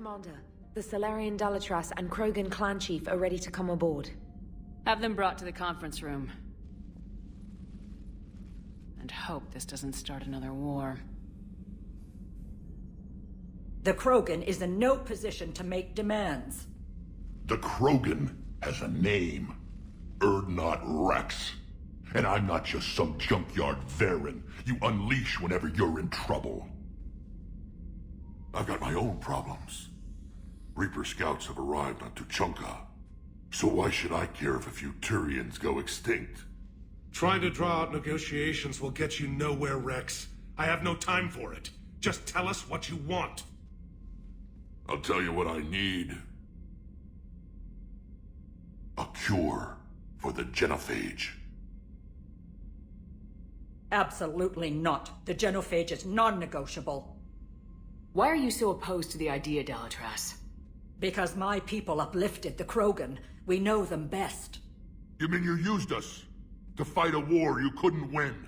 Commander. The Solarian Dalatras and Krogan clan chief are ready to come aboard. Have them brought to the conference room. And hope this doesn't start another war. The Krogan is in no position to make demands. The Krogan has a name. Urdnot Rex. And I'm not just some junkyard Varen you unleash whenever you're in trouble. I've got my own problems. Reaper scouts have arrived on Tuchanka. So why should I care if a few Turians go extinct? Trying to draw out negotiations will get you nowhere, Rex. I have no time for it. Just tell us what you want. I'll tell you what I need. A cure for the genophage. Absolutely not. The genophage is non-negotiable. Why are you so opposed to the idea, Dalatras? Because my people uplifted the Krogan. We know them best. You mean you used us to fight a war you couldn't win?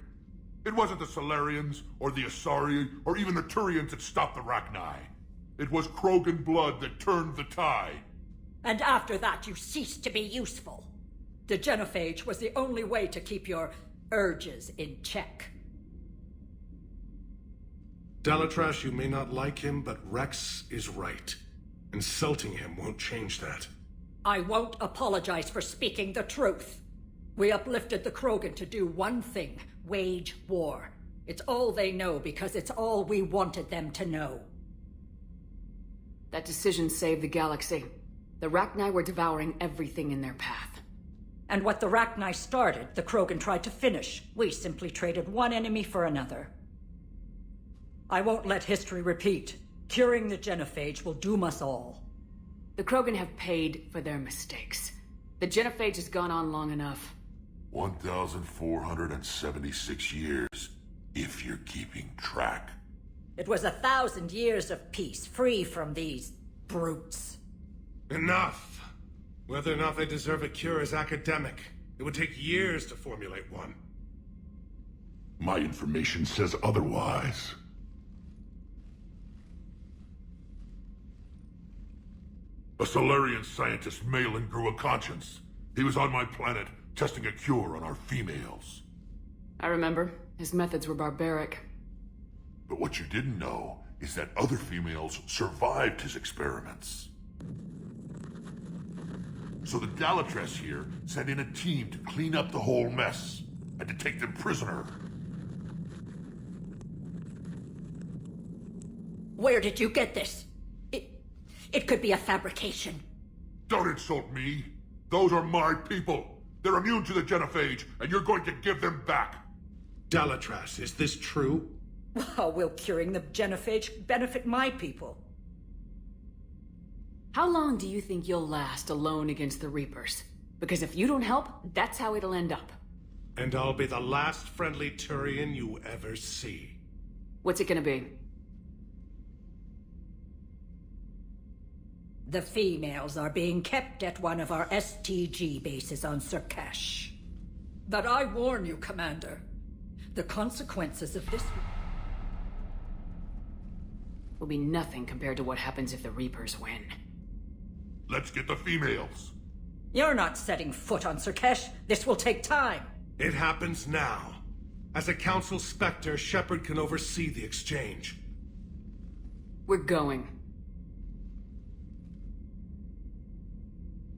It wasn't the Solarians, or the Asari, or even the Turians that stopped the Rachni. It was Krogan blood that turned the tide. And after that, you ceased to be useful. The genophage was the only way to keep your urges in check. Dalatras, you may not like him, but Rex is right. Insulting him won't change that. I won't apologize for speaking the truth. We uplifted the Krogan to do one thing: wage war. It's all they know because it's all we wanted them to know. That decision saved the galaxy. The Rachni were devouring everything in their path. And what the Rachni started, the Krogan tried to finish. We simply traded one enemy for another. I won't let history repeat. Curing the genophage will doom us all. The Krogan have paid for their mistakes. The genophage has gone on long enough. 1,476 years, if you're keeping track. It was 1,000 years of peace, free from these brutes. Enough! Whether or not they deserve a cure is academic. It would take years to formulate one. My information says otherwise. A Solarian scientist, Malin, grew a conscience. He was on my planet, testing a cure on our females. I remember. His methods were barbaric. But what you didn't know is that other females survived his experiments. So the Dalatras here sent in a team to clean up the whole mess, and to take them prisoner. Where did you get this? It could be a fabrication. Don't insult me. Those are my people. They're immune to the genophage, and you're going to give them back. Dalatras, is this true? How will curing the genophage benefit my people? How long do you think you'll last alone against the Reapers? Because if you don't help, that's how it'll end up. And I'll be the last friendly Turian you ever see. What's it gonna be? The females are being kept at one of our STG bases on Surkesh. But I warn you, Commander, the consequences of this Will be nothing compared to what happens if the Reapers win. Let's get the females. You're not setting foot on Surkesh. This will take time. It happens now. As a Council Spectre, Shepard can oversee the exchange. We're going.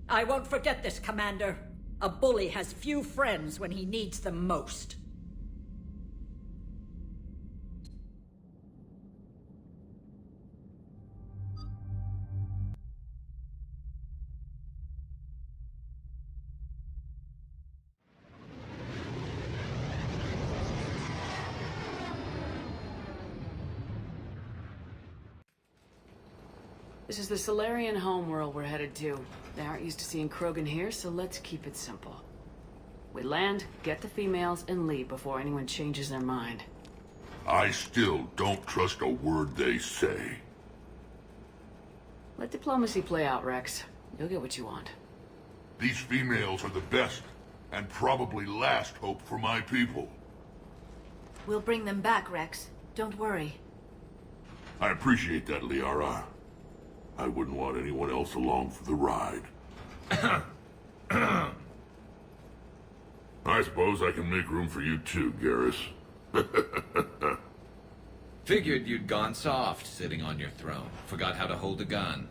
I won't forget this, Commander. A bully has few friends when he needs them most. This is the Solarian homeworld we're headed to. They aren't used to seeing Krogan here, so let's keep it simple. We land, get the females, and leave before anyone changes their mind. I still don't trust a word they say. Let diplomacy play out, Rex. You'll get what you want. These females are the best, and probably last hope for my people. We'll bring them back, Rex. Don't worry. I appreciate that, Liara. I wouldn't want anyone else along for the ride. I suppose I can make room for you too, Garrus. Figured you'd gone soft sitting on your throne. Forgot how to hold a gun.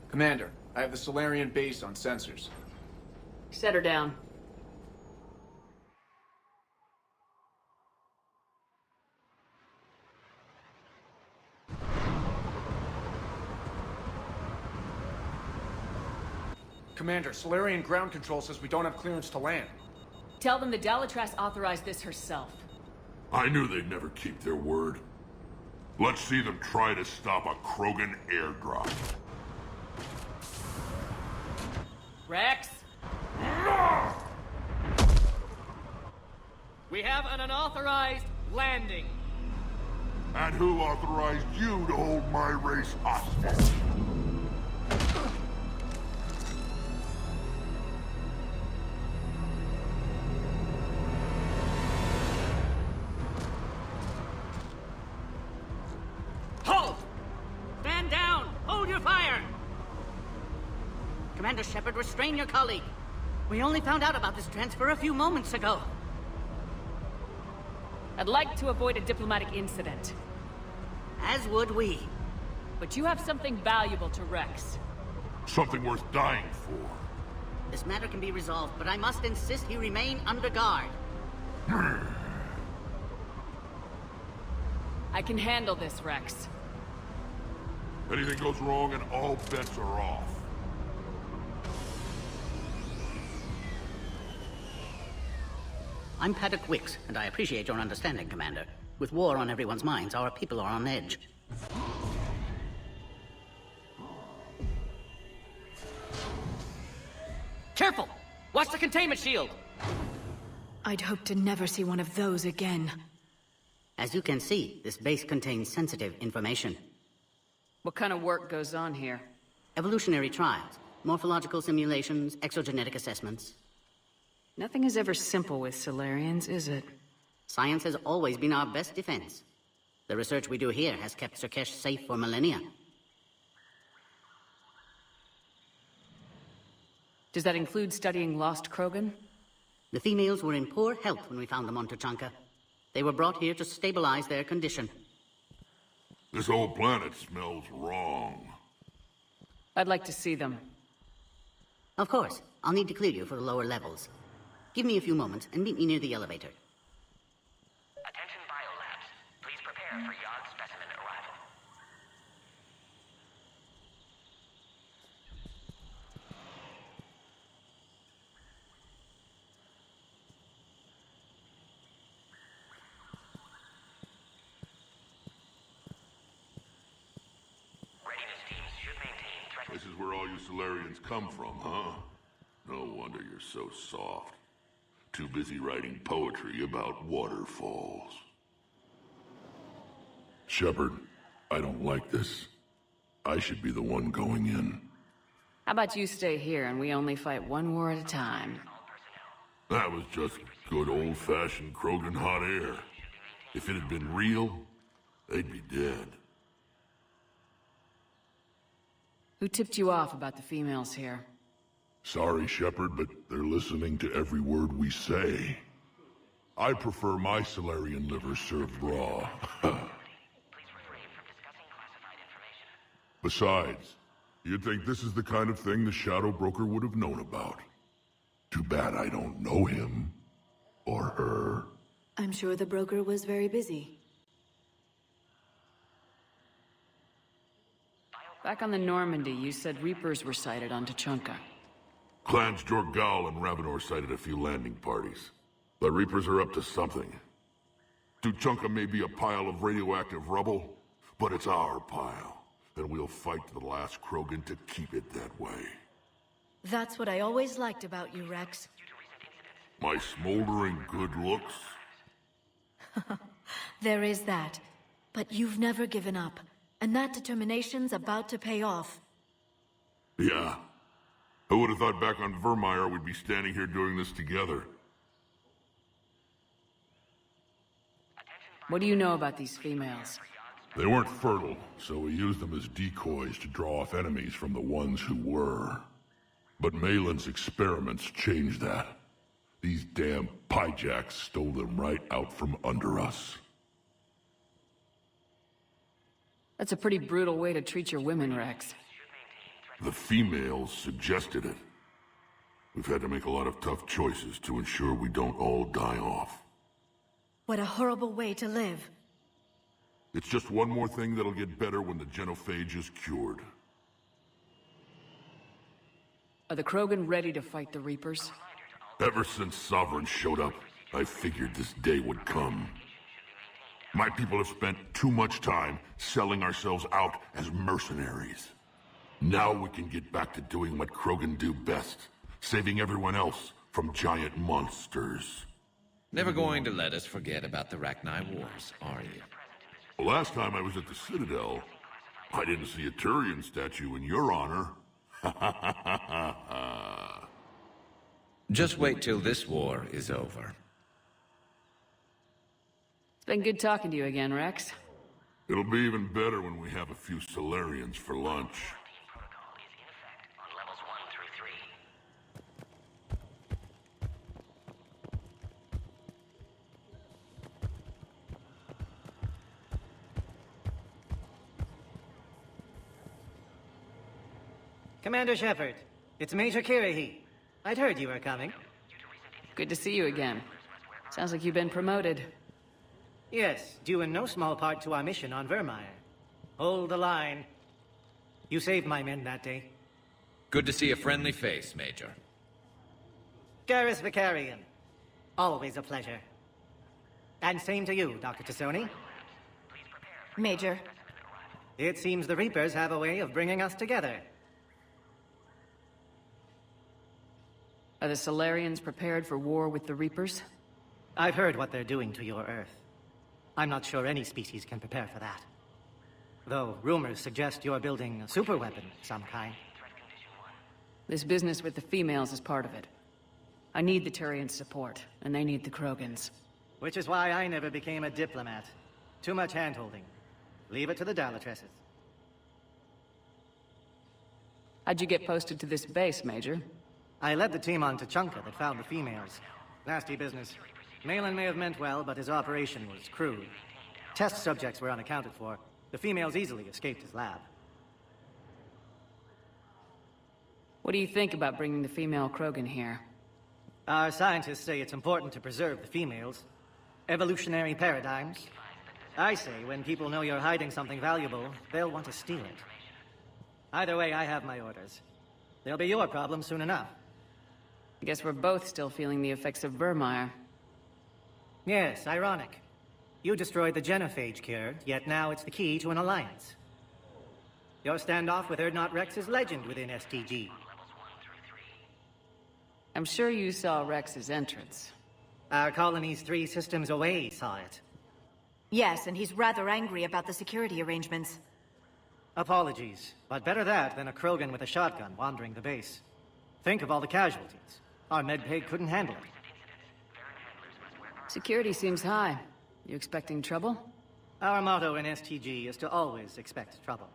Commander, I have the Solarian base on sensors. Set her down. Commander, Solarian ground control says we don't have clearance to land. Tell them the Dalatras authorized this herself. I knew they'd never keep their word. Let's see them try to stop a Krogan airdrop. Rex? We have an unauthorized landing. And who authorized you to hold my race hostage? Halt! Stand down! Hold your fire! Commander Shepard, restrain your colleague. We only found out about this transfer a few moments ago. I'd like to avoid a diplomatic incident. As would we. But you have something valuable to Rex. Something worth dying for. This matter can be resolved, but I must insist he remain under guard. I can handle this, Rex. Anything goes wrong and all bets are off. I'm Paddock Wicks, and I appreciate your understanding, Commander. With war on everyone's minds, our people are on edge. Careful! Watch the containment shield! I'd hoped to never see one of those again. As you can see, this base contains sensitive information. What kind of work goes on here? Evolutionary trials, morphological simulations, exogenetic assessments. Nothing is ever simple with Solarians, is it? Science has always been our best defense. The research we do here has kept Surkesh safe for millennia. Does that include studying lost Krogan? The females were in poor health when we found them on Tuchanka. They were brought here to stabilize their condition. This whole planet smells wrong. I'd like to see them. Of course, I'll need to clear you for the lower levels. Give me a few moments and meet me near the elevator. Attention biolabs. Please prepare for Yod specimen arrival. Readiness teams should maintain threat. This is where all you Solarians come from, huh? No wonder you're so soft. Too busy writing poetry about waterfalls. Shepard, I don't like this. I should be the one going in. How about you stay here and we only fight one war at a time? That was just good old-fashioned Krogan hot air. If it had been real, they'd be dead. Who tipped you off about the females here? Sorry, Shepard, but they're listening to every word we say. I prefer my Solarian liver served raw. Besides, you'd think this is the kind of thing the Shadow Broker would have known about. Too bad I don't know him. Or her. I'm sure the broker was very busy. Back on the Normandy, you said Reapers were sighted on Tuchanka. Clans Jorgal and Ravenor sighted a few landing parties. The Reapers are up to something. Tuchanka may be a pile of radioactive rubble, but it's our pile. And we'll fight to the last Krogan to keep it that way. That's what I always liked about you, Rex. My smoldering good looks? There is that. But you've never given up. And that determination's about to pay off. Yeah. Who would have thought back on Vermeer we'd be standing here doing this together? What do you know about these females? They weren't fertile, so we used them as decoys to draw off enemies from the ones who were. But Malin's experiments changed that. These damn pyjacks stole them right out from under us. That's a pretty brutal way to treat your women, Rex. The females suggested it. We've had to make a lot of tough choices to ensure we don't all die off. What a horrible way to live. It's just one more thing that'll get better when the genophage is cured. Are the Krogan ready to fight the Reapers? Ever since Sovereign showed up, I figured this day would come. My people have spent too much time selling ourselves out as mercenaries. Now we can get back to doing what Krogan do best, saving everyone else from giant monsters. Never going to let us forget about the Rachni Wars, are you? Well, last time I was at the Citadel, I didn't see a Turian statue in your honor. Just wait till this war is over. It's been good talking to you again, Rex. It'll be even better when we have a few Solarians for lunch. Protocol is in effect on levels 1 through 3. Commander Shepard, it's Major Kirahi. I'd heard you were coming. Good to see you again. Sounds like you've been promoted. Yes, due in no small part to our mission on Vermeer. Hold the line. You saved my men that day. Good to see a friendly face, Major. Garrus Vicarian. Always a pleasure. And same to you, Dr. Tassoni. Major. It seems the Reapers have a way of bringing us together. Are the Solarians prepared for war with the Reapers? I've heard what they're doing to your Earth. I'm not sure any species can prepare for that. Though rumors suggest you're building a superweapon of some kind. This business with the females is part of it. I need the Turians' support, and they need the Krogans. Which is why I never became a diplomat. Too much hand-holding. Leave it to the Dalatresses. How'd you get posted to this base, Major? I led the team on Tuchanka that found the females. Nasty business. Malin may have meant well, but his operation was crude. Test subjects were unaccounted for. The females easily escaped his lab. What do you think about bringing the female Krogan here? Our scientists say it's important to preserve the females. Evolutionary paradigms. I say when people know you're hiding something valuable, they'll want to steal it. Either way, I have my orders. They'll be your problem soon enough. I guess we're both still feeling the effects of Vermeer. Yes, ironic. You destroyed the genophage cure, yet now it's the key to an alliance. Your standoff with Urdnot Rex is legend within STG. I'm sure you saw Rex's entrance. Our colony's 3 systems away saw it. Yes, and he's rather angry about the security arrangements. Apologies, but better that than a Krogan with a shotgun wandering the base. Think of all the casualties. Our medpay couldn't handle it. Security seems high. You expecting trouble? Our motto in STG is to always expect trouble.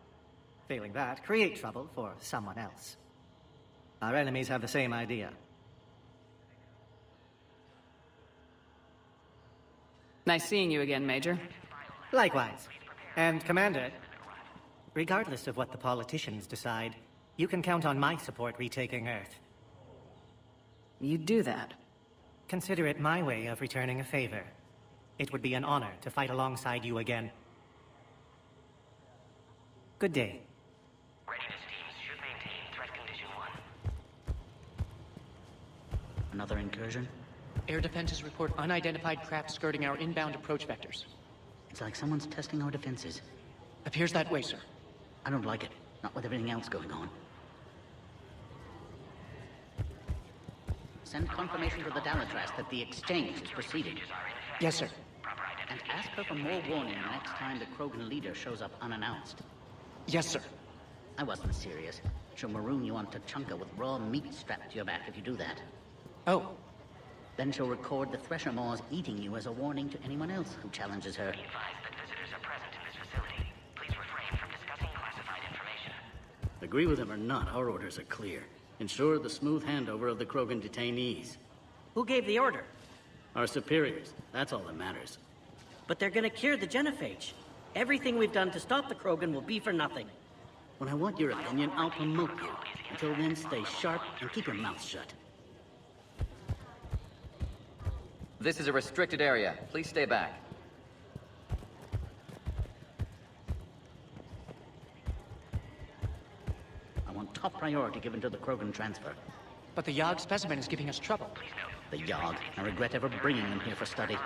Failing that, create trouble for someone else. Our enemies have the same idea. Nice seeing you again, Major. Likewise. And Commander, regardless of what the politicians decide, you can count on my support retaking Earth. You'd do that? Consider it my way of returning a favor. It would be an honor to fight alongside you again. Good day. Readiness teams should maintain threat condition 1. Another incursion? Air defenses report unidentified craft skirting our inbound approach vectors. It's like someone's testing our defenses. Appears that way, sir. I don't like it. Not with everything else going on. Send confirmation to the Dalatras that the exchange is proceeding. Yes, sir. And ask her for more warning the next time the Krogan leader shows up unannounced. Yes, sir. I wasn't serious. She'll maroon you on Tuchanka with raw meat strapped to your back if you do that. Oh. Then she'll record the Thresher Maws eating you as a warning to anyone else who challenges her. Be advised that visitors are present in this facility. Agree with him or not, our orders are clear. Ensure the smooth handover of the Krogan detainees. Who gave the order? Our superiors. That's all that matters. But they're gonna cure the genophage. Everything we've done to stop the Krogan will be for nothing. When I want your opinion, I'll promote you. Until then, stay sharp and keep your mouth shut. This is a restricted area. Please stay back. I want top priority given to the Krogan transfer. But the Yogg specimen is giving us trouble. The Yogg. I regret ever bringing them here for study.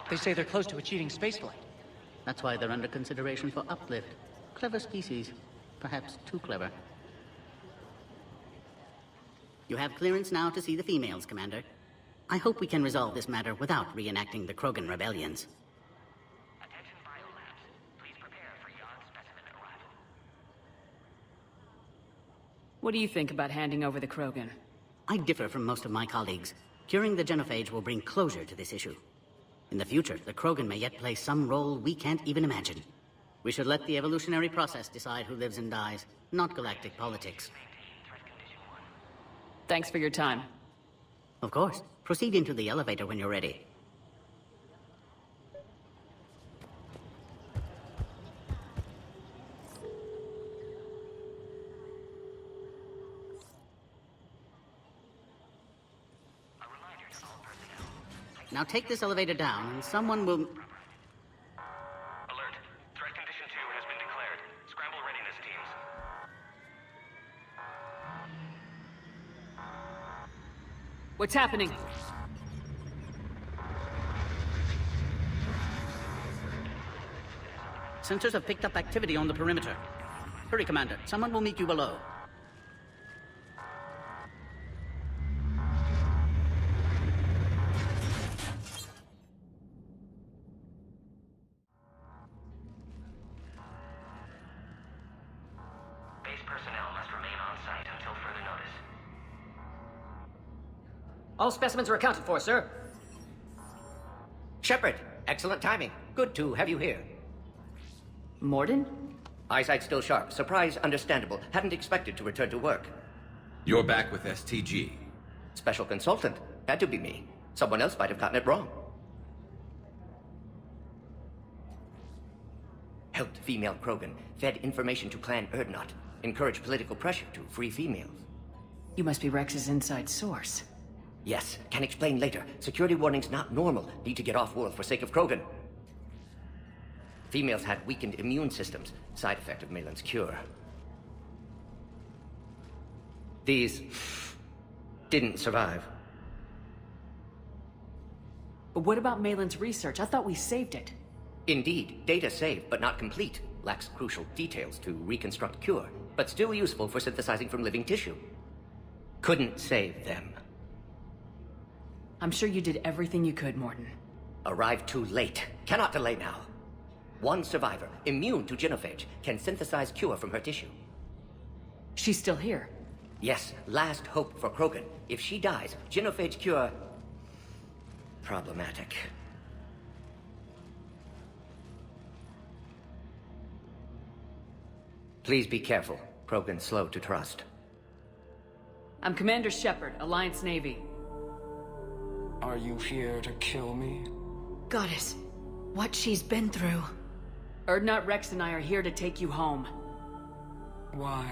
They say they're close to achieving spaceflight. That's why they're under consideration for uplift. Clever species. Perhaps too clever. You have clearance now to see the females, Commander. I hope we can resolve this matter without reenacting the Krogan rebellions. Attention biolabs. Please prepare for Yogg specimen arrival. What do you think about handing over the Krogan? I differ from most of my colleagues. Curing the genophage will bring closure to this issue. In the future, the Krogan may yet play some role we can't even imagine. We should let the evolutionary process decide who lives and dies, not galactic politics. Thanks for your time. Of course. Proceed into the elevator when you're ready. Now take this elevator down, and someone will... Alert. Threat condition 2 has been declared. Scramble readiness teams. What's happening? Sensors have picked up activity on the perimeter. Hurry, Commander. Someone will meet you below. Base personnel must remain on site until further notice. All specimens are accounted for, sir. Shepard, excellent timing. Good to have you here. Morden? Eyesight still sharp. Surprise understandable. Hadn't expected to return to work. You're back with STG. Special consultant. Had to be me. Someone else might have gotten it wrong. Helped female Krogan. Fed information to Clan Erdnot. Encouraged political pressure to free females. You must be Rex's inside source. Yes, can explain later. Security warnings not normal. Need to get off-world for sake of Krogan. Females had weakened immune systems. Side effect of Malin's cure. These... didn't survive. But what about Malin's research? I thought we saved it. Indeed, data saved, but not complete. Lacks crucial details to reconstruct cure, but still useful for synthesizing from living tissue. Couldn't save them. I'm sure you did everything you could, Morden. Arrived too late. Cannot delay now. One survivor, immune to genophage, can synthesize cure from her tissue. She's still here. Yes, last hope for Krogan. If she dies, genophage cure... problematic. Please be careful. Krogan slow to trust. I'm Commander Shepard, Alliance Navy. Are you here to kill me? Goddess, what she's been through. Erdnot, Rex, and I are here to take you home. Why?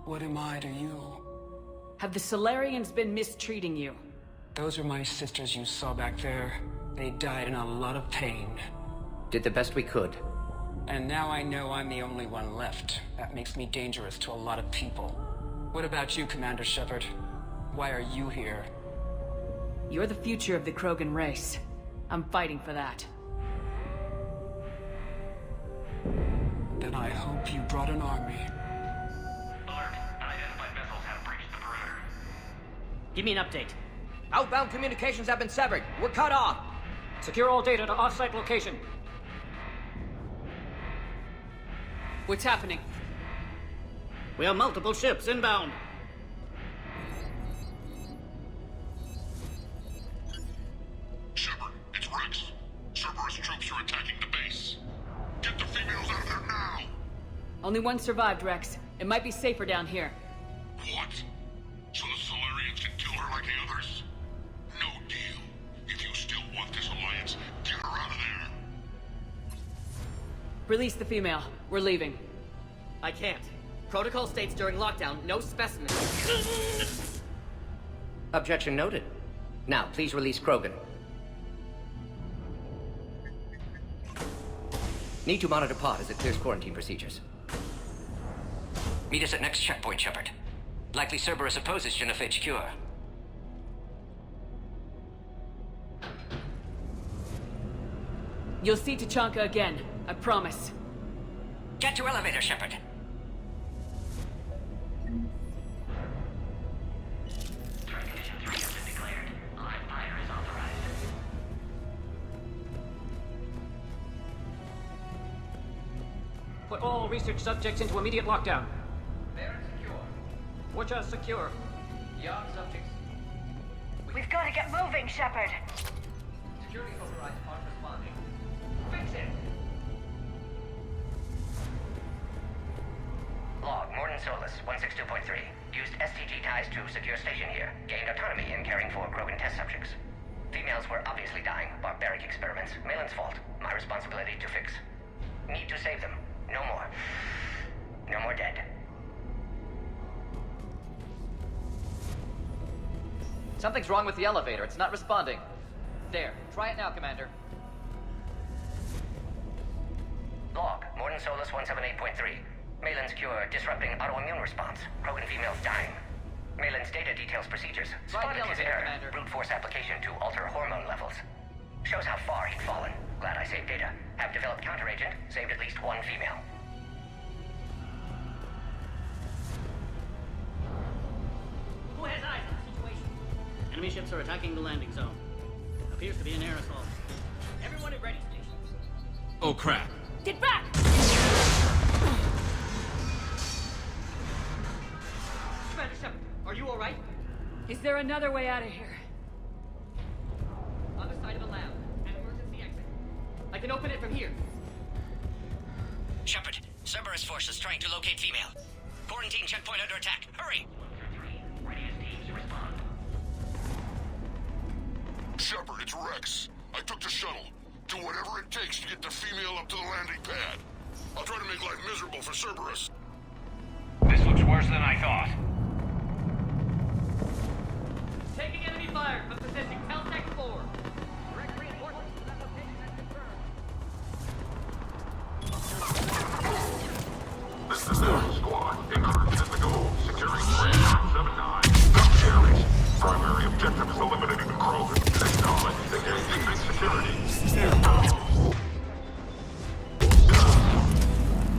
What am I to you? Have the Solarians been mistreating you? Those are my sisters you saw back there. They died in a lot of pain. Did the best we could. And now I know I'm the only one left. That makes me dangerous to a lot of people. What about you, Commander Shepard? Why are you here? You're the future of the Krogan race. I'm fighting for that. Then I hope you brought an army. Alert. Unidentified vessels have breached the perimeter. Give me an update. Outbound communications have been severed. We're cut off. Secure all data to off-site location. What's happening? We have multiple ships inbound. Shepard, it's Rex. Cerberus troops are attacking the base. Get the females out of there now! Only one survived, Rex. It might be safer down here. What? So the Solarians can kill her like the others? No deal. If you still want this alliance, get her out of there. Release the female. We're leaving. I can't. Protocol states during lockdown, no specimens. Objection noted. Now, please release Krogan. Need to monitor pod as it clears quarantine procedures. Meet us at next checkpoint, Shepard. Likely Cerberus opposes genophage cure. You'll see Tachanka again. I promise. Get to elevator, Shepard. Put all research subjects into immediate lockdown. They're secure. Which are secure? Young subjects. We've got to get moving, Shepard. Security overrides aren't responding. Fix it! Log, Morden Solus, 162.3. Used STG ties to secure station here. Gained autonomy in caring for Krogan test subjects. Females were obviously dying. Barbaric experiments. Malin's fault. My responsibility to fix. Need to save them. No more. No more dead. Something's wrong with the elevator. It's not responding. There. Try it now, Commander. Log, Morden Solus 178.3. Malin's cure disrupting autoimmune response. Krogan females dying. Malin's data details procedures. Spotted his error. Brute force application to alter hormone levels. Shows how far he'd fallen. Glad I saved data. Have developed counteragent. Saved at least one female. Who has eyes on the situation? Enemy ships are attacking the landing zone. Appears to be an air assault. Everyone at ready stations. Oh crap. Get back! Commander Shepard, are you alright? Is there another way out of here? Other side of the lab. An emergency exit. I can open it from here. Shepard, Cerberus forces trying to locate female. Quarantine checkpoint under attack. Hurry! Shepard, it's Rex. I took the shuttle. Do whatever it takes to get the female up to the landing pad. I'll try to make life miserable for Cerberus. This looks worse than I thought. Taking enemy fire from position Caltech 4. Direct reinforcements to that location confirmed. This is Delta Squad. Incursion is the goal. Securing 3979. Don't carry. Primary objective is eliminating the Krogan. Acknowledge. Engaging big security.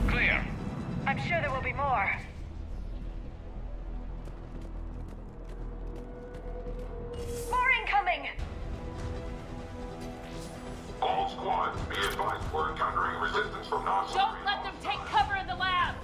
Clear. I'm sure there will be more. More incoming! All squads, be advised we're encountering resistance from non-soldiers. Don't let them take cover in the lab!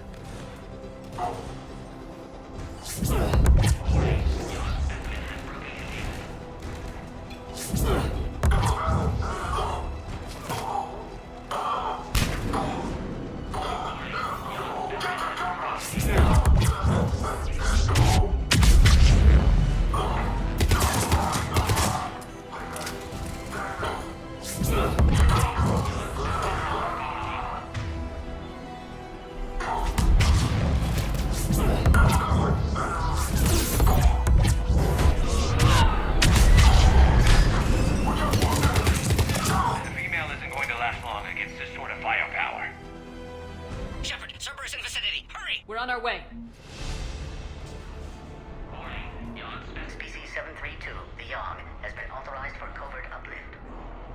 We're on our way. Species 732, the Yogg, has been authorized for covert uplift.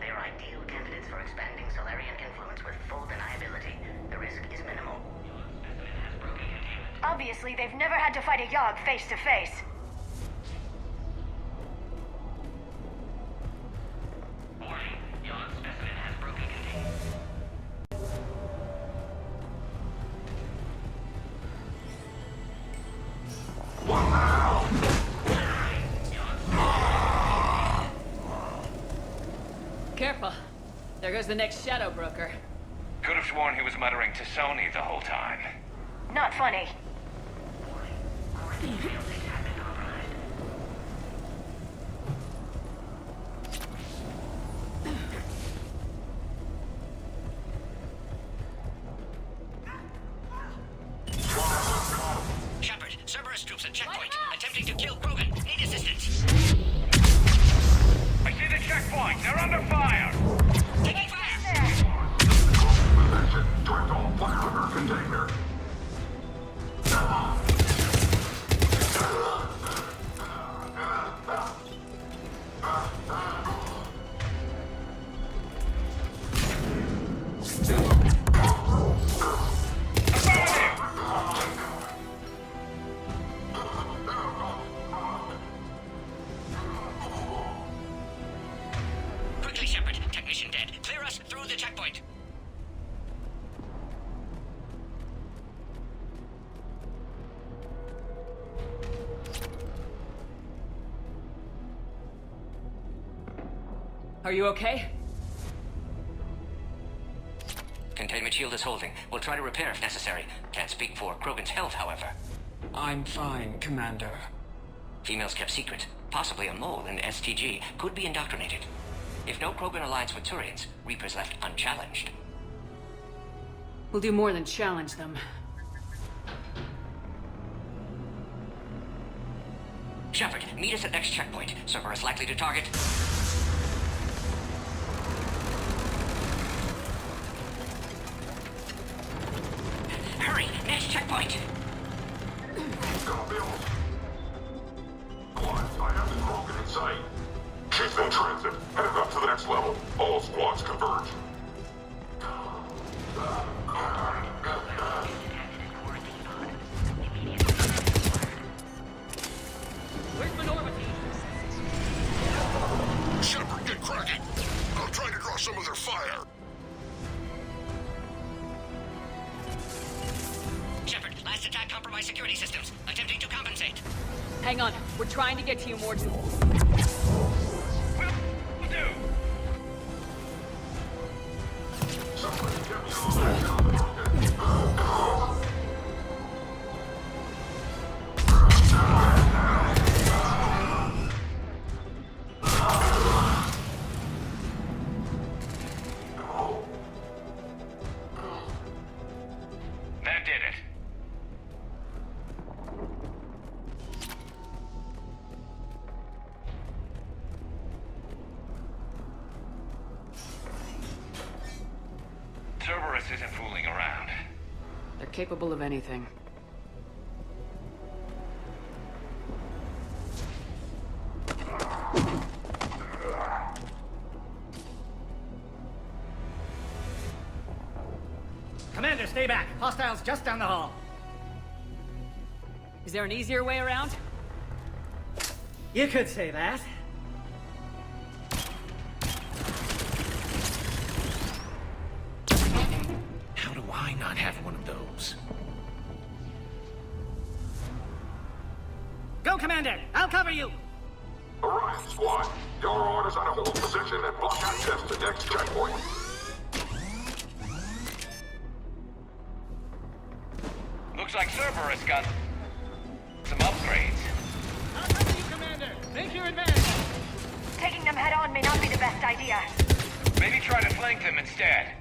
They are ideal candidates for expanding Solarian influence with full deniability. The risk is minimal. Obviously, they've never had to fight a Yogg face to face. Careful. There goes the next shadow broker. Could have sworn he was muttering to Sony the whole time. Not funny. Shepard, Cerberus troops at checkpoint, attempting to kill Krogan. Need assistance. I see the checkpoint. They're under fire. Taking fire. Direct all fire under container. Quickly, Shepard. Technician dead. Clear us through the checkpoint. Are you okay? Containment shield is holding. We'll try to repair if necessary. Can't speak for Krogan's health, however. I'm fine, Commander. Females kept secret. Possibly a mole in STG could be indoctrinated. If no Krogan alliance with Turians, Reaper's left unchallenged. We'll do more than challenge them. Shepard, meet us at next checkpoint. Cerberus likely to target. Hurry! Next checkpoint! I have the Krogan in sight. She's in transit. Headed up to the next level. All squads converge. Where's Minority? Shepard, get cracking. I'm trying to draw some of their fire. Shepard, last attack compromised security systems. Attempting to compensate. Hang on, we're trying to get to you more. Will do. Somebody get me on That did it. Cerberus isn't fooling around. They're capable of anything. Commander, stay back. Hostiles just down the hall. Is there an easier way around? You could say that. How do I not have one of those? Go, Commander! I'll cover you! Orion squad, your orders are to hold position and block access to next checkpoint. Looks like Cerberus got some upgrades. I'll cover you, Commander. Make your advance. Taking them head on may not be the best idea. Maybe try to flank them instead.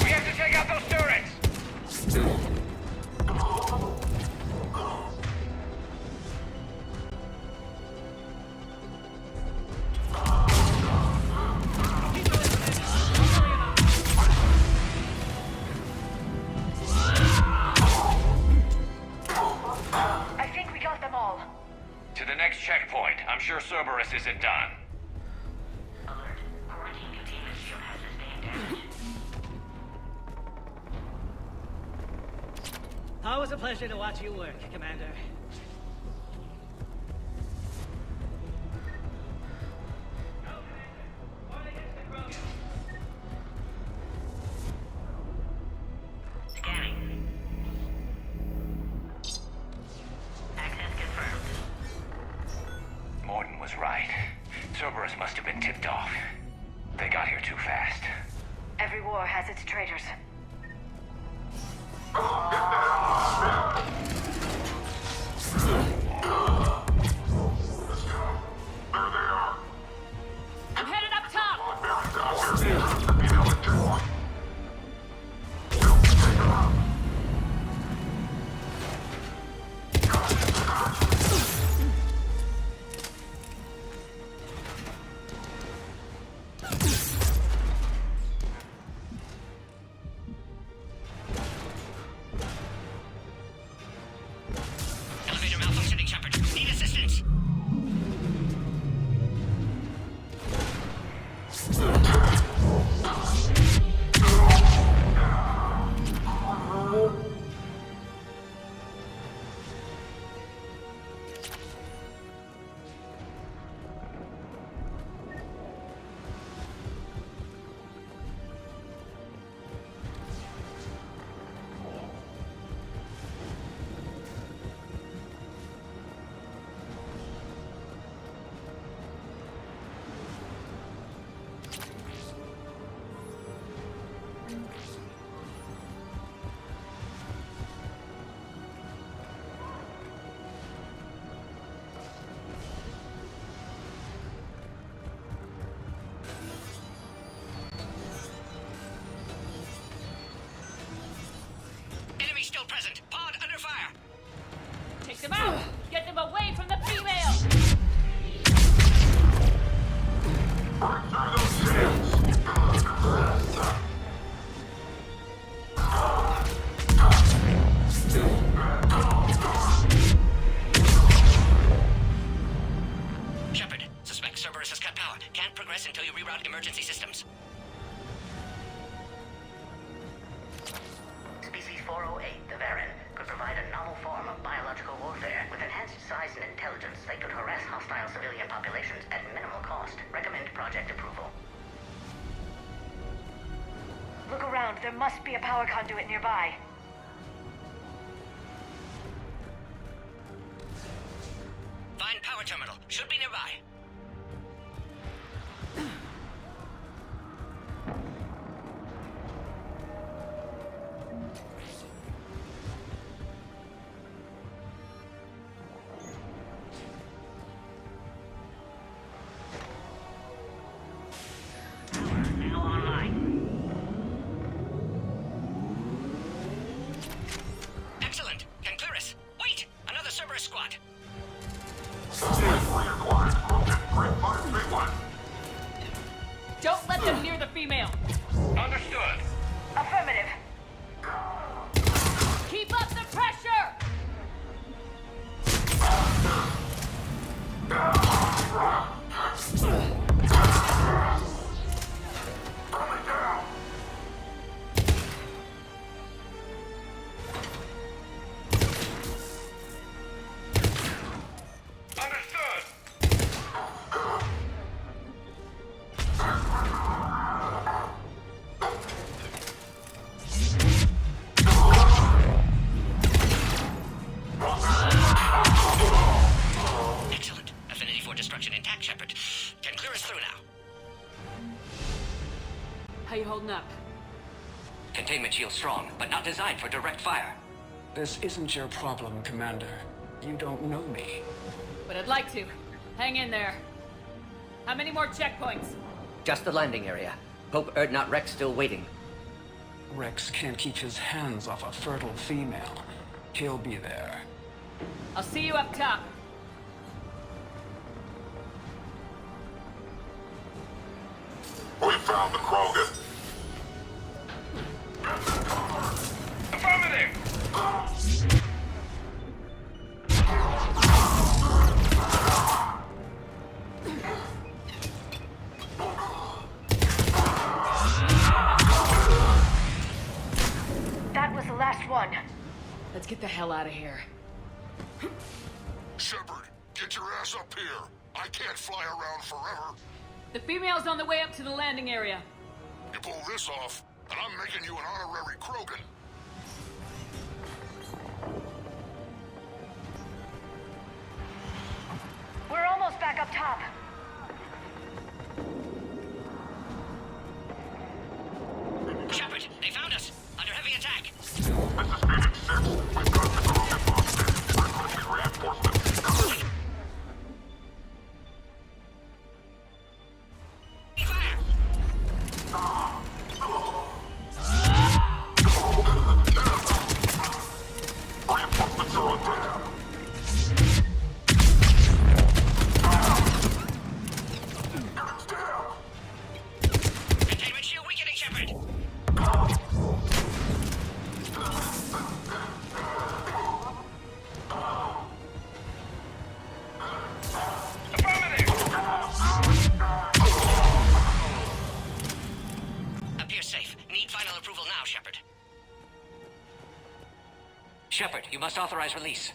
We have to take out those turrets! I think we got them all. To the next checkpoint. I'm sure Cerberus isn't done. Always a pleasure to watch you work, Commander. Scanning. Access confirmed. Morton was right. Cerberus must have been tipped off. They got here too fast. Every war has its traitors. Get that Elevator malfunctioning, Shepard. Need assistance. Enemy still present. Pod under fire. Take them out! Get them away from the female! Shepard, suspect Cerberus has cut power. Can't progress until you reroute emergency systems. Species 408, the Varen, could provide a novel form of biological warfare. With enhanced size and intelligence, they could harass hostile civilian populations at minimal cost. Recommend project approval. Look around. There must be a power conduit nearby. Find power terminal. Should be nearby. Now online. Excellent. Concurus. Wait! Another Cerberus squad. Don't let them near the female! Understood. Affirmative. Keep up the pressure! Understood. Excellent. Affinity for destruction intact, Shepard. Can clear us through now. How you holding up? Containment shield strong, but not designed for direct fire. This isn't your problem, Commander. You don't know me. But I'd like to. Hang in there. How many more checkpoints? Just the landing area. Hope Erdnot Rex still waiting. Rex can't keep his hands off a fertile female. He'll be there. I'll see you up top. We found the Krogan. Affirmative. That was the last one. Let's get the hell out of here. Shepard, get your ass up here. I can't fly around forever. The female's on the way up to the landing area. You pull this off, and I'm making you an honorary Krogan. We're almost back up top. Shepard, they found us. Under heavy attack. This is Phoenix 6. We've got the Krogan boxes. Requesting reinforcements. Fire! Shepard, you must authorize release.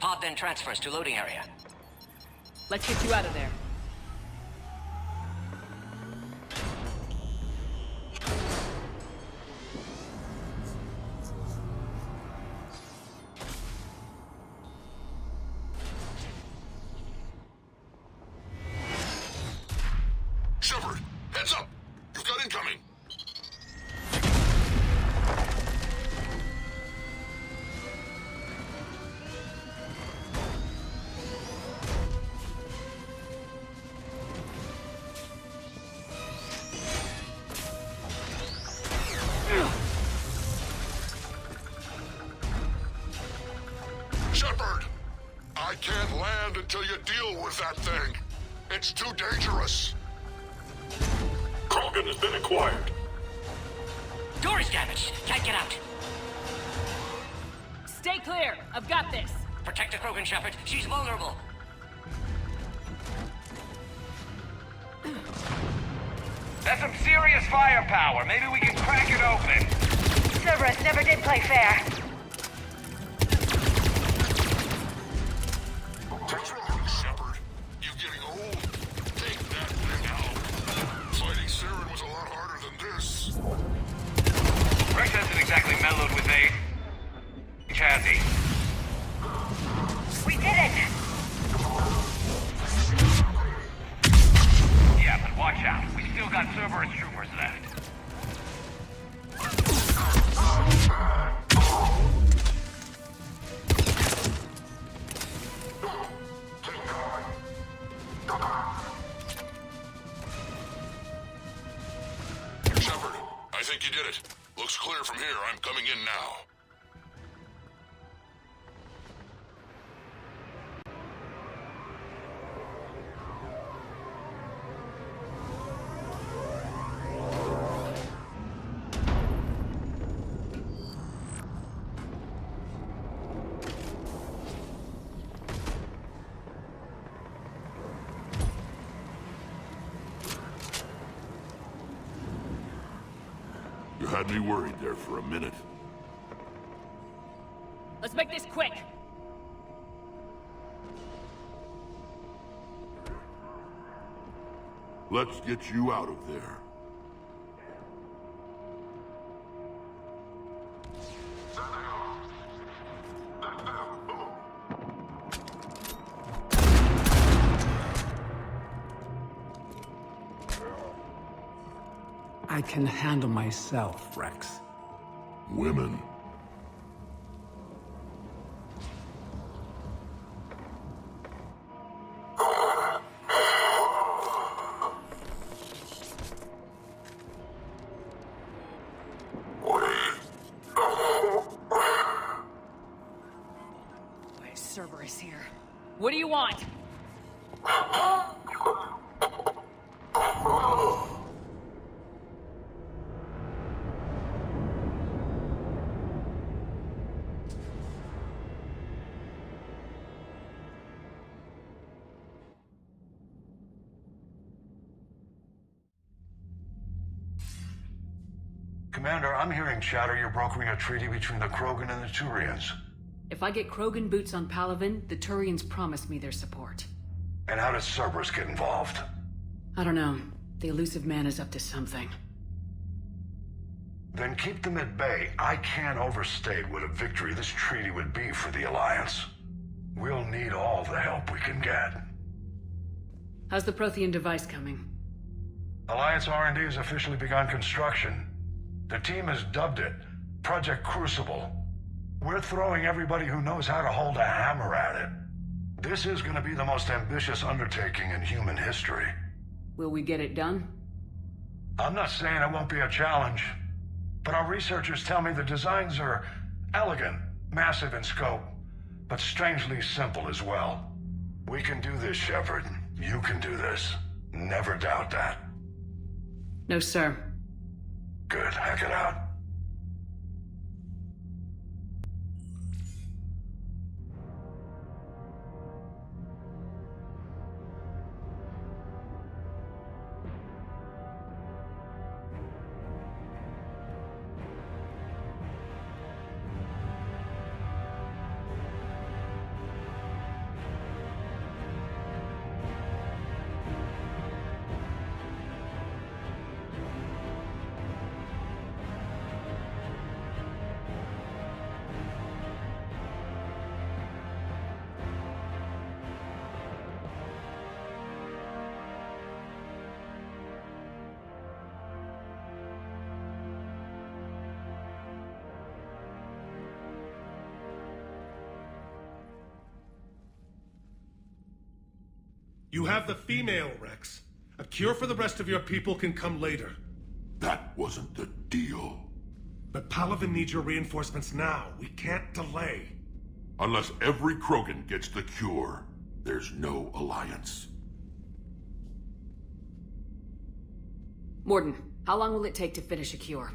Pod then transfers to loading area. Let's get you out of there. Shepard, heads up! You've got incoming! Shepard! I can't land until you deal with that thing. It's too dangerous. Krogan has been acquired. Door is damaged. Can't get out. Stay clear. I've got this. Protect the Krogan, Shepard. She's vulnerable. That's some serious firepower. Maybe we can crack it open. Cerberus never did play fair. Shepard, you're getting old. Take that thing out. Fighting Saren was a lot harder than this. Rex hasn't exactly mellowed with a chassis. We did it! Yeah, but watch out. We still got Cerberus troopers left. Shepard, I think you did it. Looks clear from here. I'm coming in now. You had me worried there for a minute. Let's make this quick. Let's get you out of there. I can handle myself, Rex. Women. Why is Cerberus here? What do you want? Commander, I'm hearing chatter you're brokering a treaty between the Krogan and the Turians. If I get Krogan boots on Palaven, the Turians promise me their support. And how does Cerberus get involved? I don't know. The elusive man is up to something. Then keep them at bay. I can't overstate what a victory this treaty would be for the Alliance. We'll need all the help we can get. How's the Prothean device coming? Alliance R&D has officially begun construction. The team has dubbed it Project Crucible. We're throwing everybody who knows how to hold a hammer at it. This is going to be the most ambitious undertaking in human history. Will we get it done? I'm not saying it won't be a challenge, but our researchers tell me the designs are elegant, massive in scope, but strangely simple as well. We can do this, Shepard. You can do this. Never doubt that. No, sir. Good. Hack it out. You have the female, Rex. A cure for the rest of your people can come later. That wasn't the deal. But Palaven needs your reinforcements now. We can't delay. Unless every Krogan gets the cure, there's no alliance. Morden, how long will it take to finish a cure?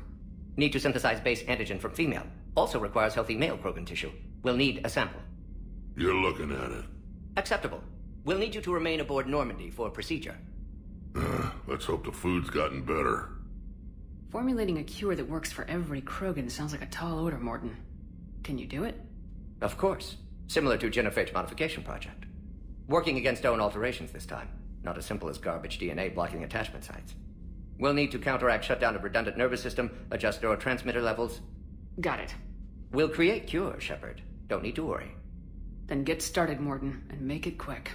Need to synthesize base antigen from female. Also requires healthy male Krogan tissue. We'll need a sample. You're looking at it. Acceptable. We'll need you to remain aboard Normandy for procedure. Let's hope the food's gotten better. Formulating a cure that works for every Krogan sounds like a tall order, Morden. Can you do it? Of course. Similar to Genophage Modification Project. Working against own alterations this time. Not as simple as garbage DNA blocking attachment sites. We'll need to counteract shutdown of redundant nervous system, adjust neurotransmitter levels. Got it. We'll create cure, Shepard. Don't need to worry. Then get started, Morden, and make it quick.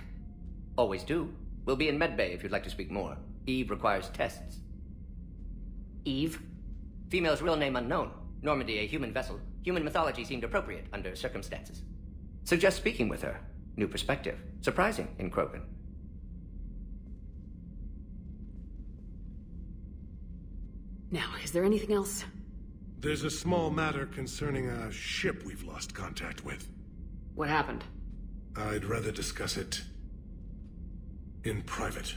Always do. We'll be in medbay if you'd like to speak more. Eve requires tests. Eve? Female's real name unknown. Normandy a human vessel. Human mythology seemed appropriate under circumstances. Suggest speaking with her. New perspective. Surprising in Krogan. Now, is there anything else? There's a small matter concerning a ship we've lost contact with. What happened? I'd rather discuss it in private.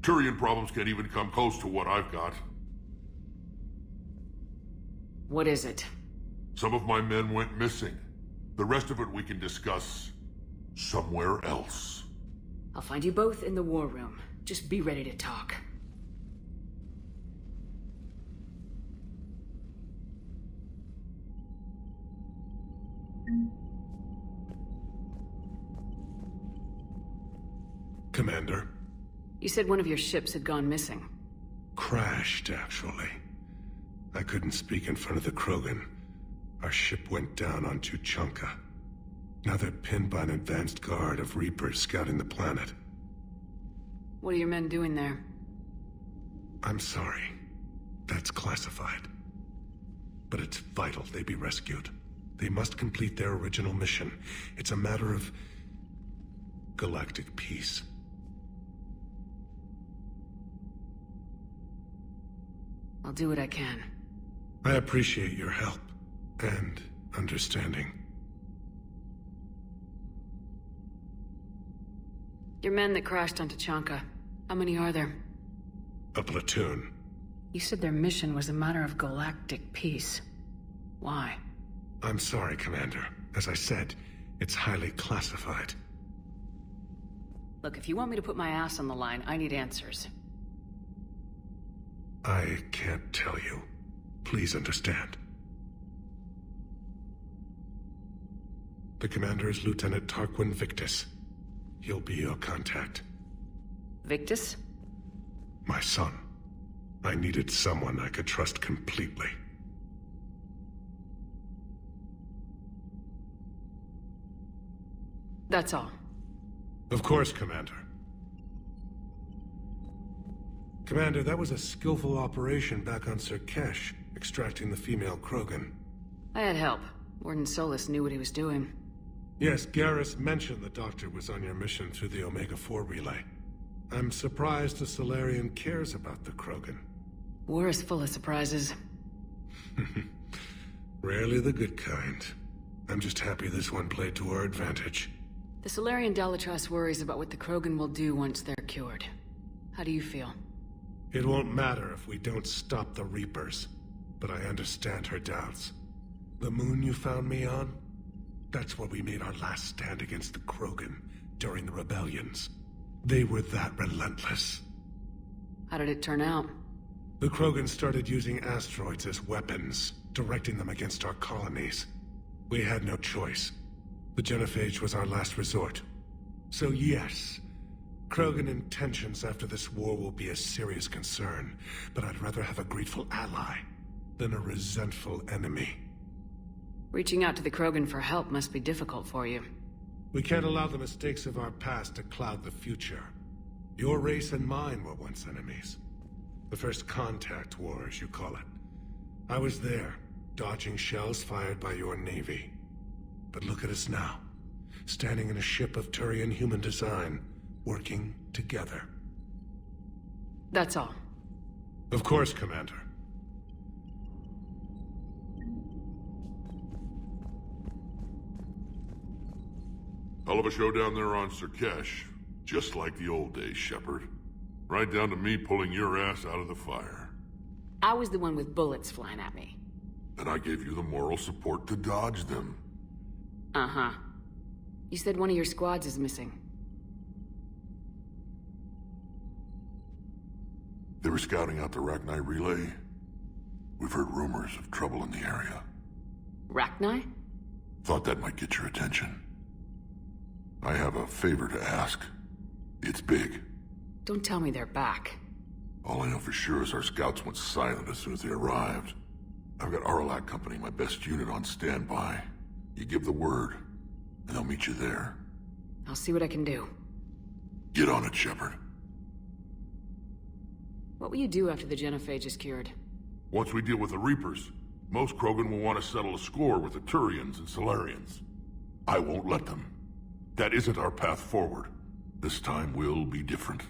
Turian problems can't even come close to what I've got. What is it? Some of my men went missing. The rest of it we can discuss somewhere else. I'll find you both in the war room. Just be ready to talk. Commander. You said one of your ships had gone missing. Crashed, actually. I couldn't speak in front of the Krogan. Our ship went down on Tuchanka. Now they're pinned by an advanced guard of Reapers scouting the planet. What are your men doing there? I'm sorry. That's classified. But it's vital they be rescued. They must complete their original mission. It's a matter of galactic peace. I'll do what I can. I appreciate your help and understanding. Your men that crashed on Tuchanka, how many are there? A platoon. You said their mission was a matter of galactic peace. Why? I'm sorry, Commander. As I said, it's highly classified. Look, if you want me to put my ass on the line, I need answers. I can't tell you. Please understand. The commander is Lieutenant Tarquin Victus. He'll be your contact. Victus? My son. I needed someone I could trust completely. That's all. Of course, Commander. Commander, that was a skillful operation back on Surkesh, extracting the female Krogan. I had help. Warden Solis knew what he was doing. Yes, Garrus mentioned the Doctor was on your mission through the Omega-4 relay. I'm surprised the Solarian cares about the Krogan. War is full of surprises. Rarely the good kind. I'm just happy this one played to our advantage. The Solarian Dalatrass worries about what the Krogan will do once they're cured. How do you feel? It won't matter if we don't stop the Reapers, but I understand her doubts. The moon you found me on? That's where we made our last stand against the Krogan during the rebellions. They were that relentless. How did it turn out? The Krogan started using asteroids as weapons, directing them against our colonies. We had no choice. The Genophage was our last resort. So yes, Krogan intentions after this war will be a serious concern, but I'd rather have a grateful ally than a resentful enemy. Reaching out to the Krogan for help must be difficult for you. We can't allow the mistakes of our past to cloud the future. Your race and mine were once enemies. The first contact war, as you call it. I was there, dodging shells fired by your navy. But look at us now, standing in a ship of Turian human design, working together. That's all. Of course, Commander. Hell of a show down there on Surkesh. Just like the old days, Shepard. Right down to me pulling your ass out of the fire. I was the one with bullets flying at me. And I gave you the moral support to dodge them. Uh-huh. You said one of your squads is missing. They were scouting out the Rachni relay. We've heard rumors of trouble in the area. Rachni? Thought that might get your attention. I have a favor to ask. It's big. Don't tell me they're back. All I know for sure is our scouts went silent as soon as they arrived. I've got Aralac Company, my best unit, on standby. You give the word, and they'll meet you there. I'll see what I can do. Get on it, Shepard. What will you do after the genophage is cured? Once we deal with the Reapers, most Krogan will want to settle a score with the Turians and Solarians. I won't let them. That isn't our path forward. This time will be different.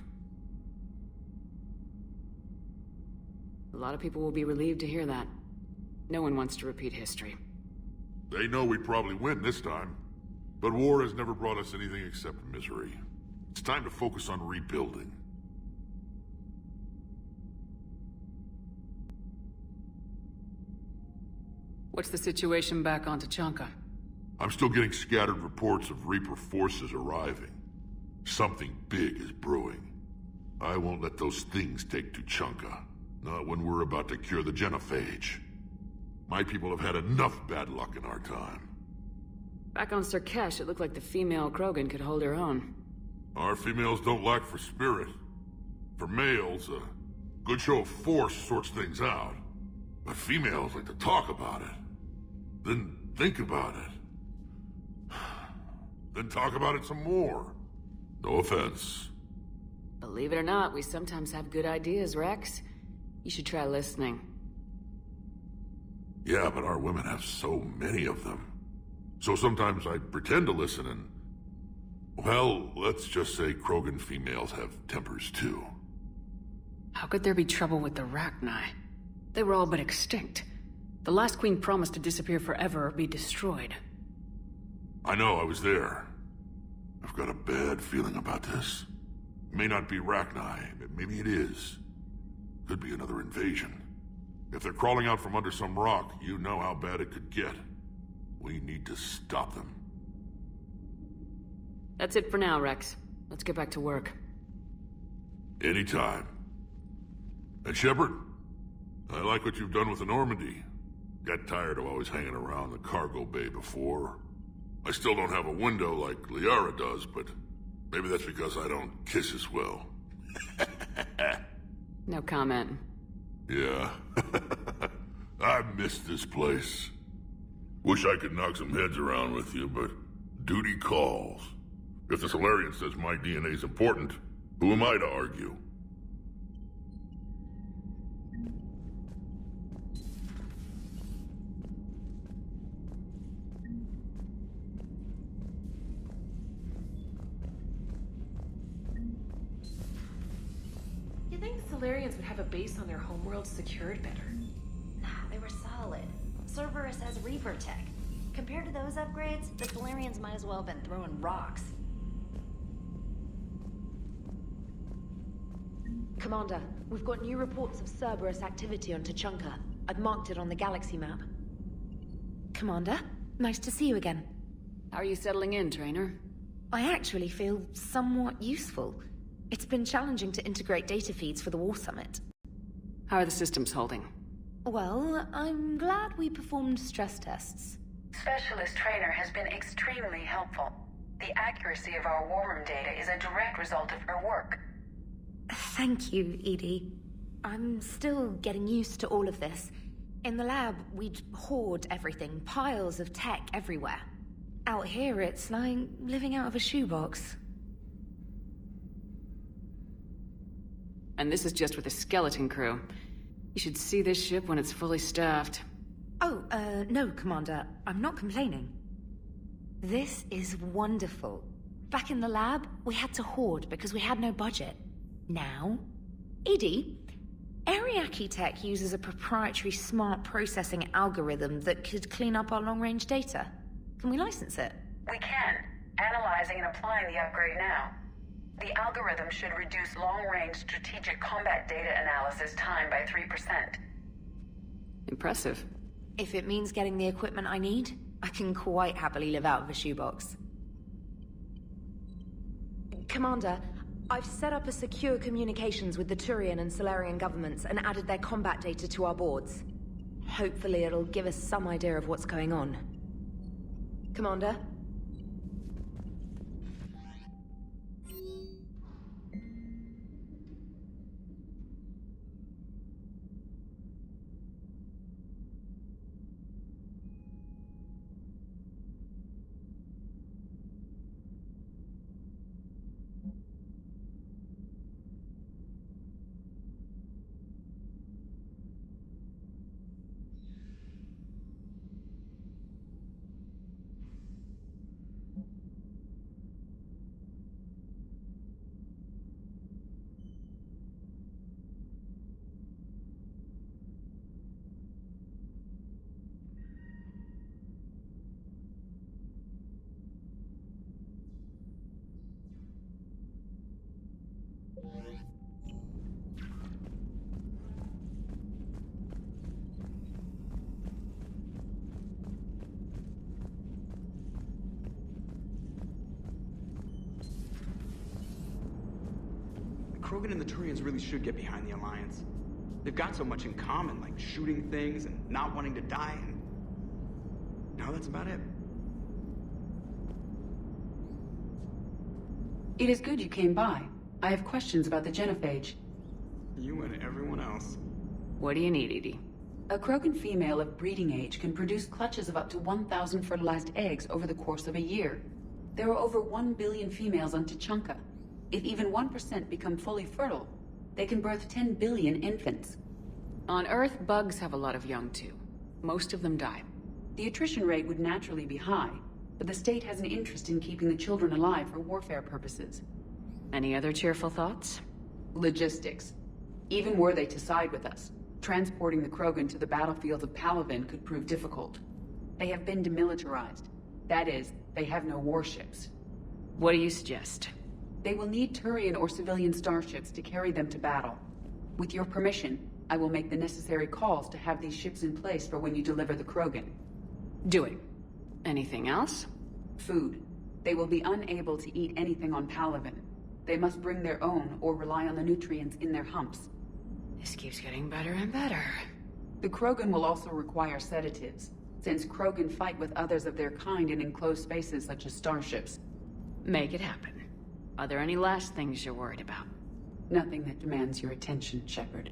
A lot of people will be relieved to hear that. No one wants to repeat history. They know we probably win this time. But war has never brought us anything except misery. It's time to focus on rebuilding. What's the situation back on Tuchanka? I'm still getting scattered reports of Reaper forces arriving. Something big is brewing. I won't let those things take Tuchanka. Not when we're about to cure the genophage. My people have had enough bad luck in our time. Back on Surkesh, it looked like the female Krogan could hold her own. Our females don't lack for spirit. For males, a good show of force sorts things out. But females like to talk about it. Then think about it. Then talk about it some more. No offense. Believe it or not, we sometimes have good ideas, Rex. You should try listening. Yeah, but our women have so many of them. So sometimes I pretend to listen and... Well, let's just say Krogan females have tempers too. How could there be trouble with the Rachni? They were all but extinct. The last queen promised to disappear forever or be destroyed. I know, I was there. I've got a bad feeling about this. It may not be Rachni, but maybe it is. Could be another invasion. If they're crawling out from under some rock, you know how bad it could get. We need to stop them. That's it for now, Rex. Let's get back to work. Anytime. And Shepard, I like what you've done with the Normandy. Got tired of always hanging around the cargo bay before. I still don't have a window like Liara does, but maybe that's because I don't kiss as well. No comment. Yeah. I miss this place. Wish I could knock some heads around with you, but duty calls. If the Solarian says my DNA's important, who am I to argue? You'd think the Solarians would have a base on their homeworld secured better. Nah, they were solid. Cerberus has Reaper tech. Compared to those upgrades, the Solarians might as well have been throwing rocks. Commander, we've got new reports of Cerberus activity on Tuchanka. I've marked it on the galaxy map. Commander, nice to see you again. How are you settling in, Trainer? I actually feel somewhat useful. It's been challenging to integrate data feeds for the War Summit. How are the systems holding? Well, I'm glad we performed stress tests. Specialist Trainer has been extremely helpful. The accuracy of our war room data is a direct result of her work. Thank you, Edie. I'm still getting used to all of this. In the lab, we'd hoard everything, piles of tech everywhere. Out here, it's like living out of a shoebox. And this is just with a skeleton crew. You should see this ship when it's fully staffed. Oh, no, Commander. I'm not complaining. This is wonderful. Back in the lab, we had to hoard because we had no budget. Now, Edie, Ariake Tech uses a proprietary smart processing algorithm that could clean up our long-range data. Can we license it? We can. Analyzing and applying the upgrade now. The algorithm should reduce long-range strategic combat data analysis time by 3%. Impressive. If it means getting the equipment I need, I can quite happily live out of a shoebox. Commander, I've set up a secure communications with the Turian and Solarian governments and added their combat data to our boards. Hopefully it'll give us some idea of what's going on. Commander? Krogan and the Turians really should get behind the Alliance. They've got so much in common, like shooting things and not wanting to die, and... no, that's about it. It is good you came by. I have questions about the genophage. You and everyone else. What do you need, Edie? A Krogan female of breeding age can produce clutches of up to 1,000 fertilized eggs over the course of a year. There are over 1 billion females on Tuchanka. If even 1% become fully fertile, they can birth 10 billion infants. On Earth, bugs have a lot of young too. Most of them die. The attrition rate would naturally be high, but the state has an interest in keeping the children alive for warfare purposes. Any other cheerful thoughts? Logistics. Even were they to side with us, transporting the Krogan to the battlefields of Palaven could prove difficult. They have been demilitarized. That is, they have no warships. What do you suggest? They will need Turian or civilian starships to carry them to battle. With your permission, I will make the necessary calls to have these ships in place for when you deliver the Krogan. Do it. Anything else? Food. They will be unable to eat anything on Palaven. They must bring their own or rely on the nutrients in their humps. This keeps getting better and better. The Krogan will also require sedatives, since Krogan fight with others of their kind in enclosed spaces such as starships. Make it happen. Are there any last things you're worried about? Nothing that demands your attention, Shepard.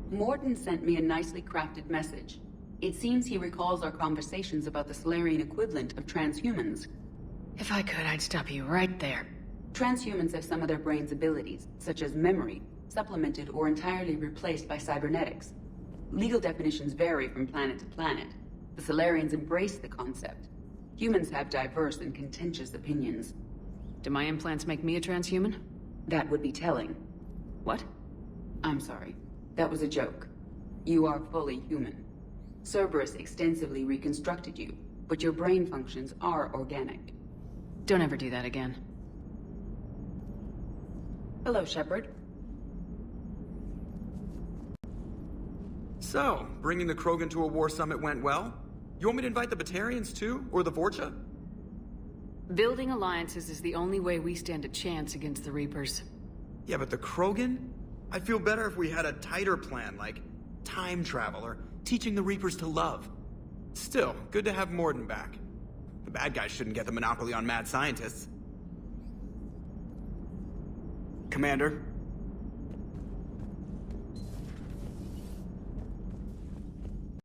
Morden sent me a nicely crafted message. It seems he recalls our conversations about the Solarian equivalent of transhumans. If I could, I'd stop you right there. Transhumans have some of their brain's abilities, such as memory, supplemented or entirely replaced by cybernetics. Legal definitions vary from planet to planet. The Solarians embrace the concept. Humans have diverse and contentious opinions. Do my implants make me a transhuman? That would be telling. What? I'm sorry. That was a joke. You are fully human. Cerberus extensively reconstructed you, but your brain functions are organic. Don't ever do that again. Hello, Shepard. So, bringing the Krogan to a war summit went well? You want me to invite the Batarians too? Or the Vorcha? Building alliances is the only way we stand a chance against the Reapers. Yeah, but the Krogan? I'd feel better if we had a tighter plan, like time travel or teaching the Reapers to love. Still, good to have Morden back. The bad guys shouldn't get the monopoly on mad scientists. Commander,